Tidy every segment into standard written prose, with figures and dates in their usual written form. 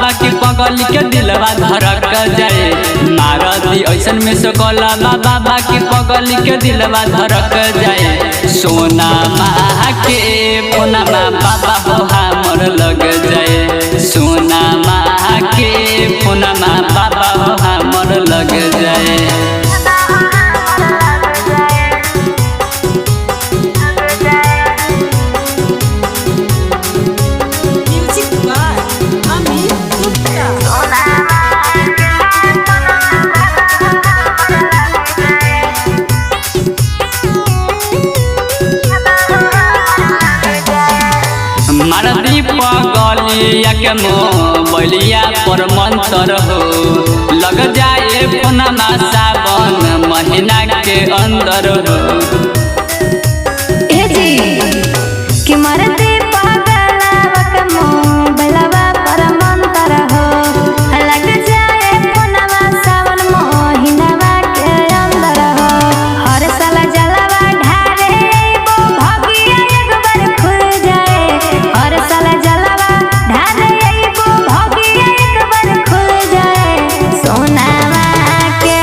बाबा के पगली के दिलवा धड़क जाए। मारती ऐसन में सकलवा बाबा के पगली के दिलवा धड़क जाए। सोना माँ के फोनमा बाबा हो हमर लग जाए। सोना माँ के फोनमा बाबा हो हमर लग जाए। मारती पगलिया के मोबलिया पर मंत्र हो लग जाए फोनमा सावन महीना के अंदर हो। कि मारती पगलिया के मोबलिया पर मंत्र हो लग जाए फोनमा सावन महीना के अंदर हो। हर साल जलवा ढारे वो भगिया एक बार खुल जाए। हर साल जलवा ढारे वो भगिया एक बार खुल जाए। सोना माँ के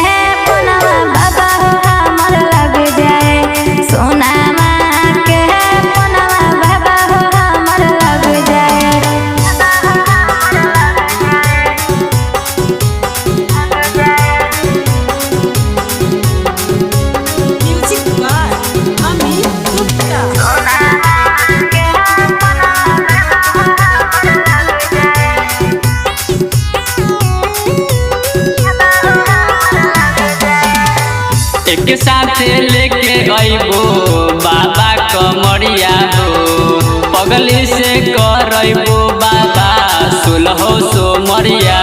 फोनमा बाबा हो हमर लग जाए। सोना माँ के फोनमा बाबा हो हमर लग जाए। एक साथ लेके अइबो बाबा कमरिया हो पगली से करइबो बाबा 16 सोमरिया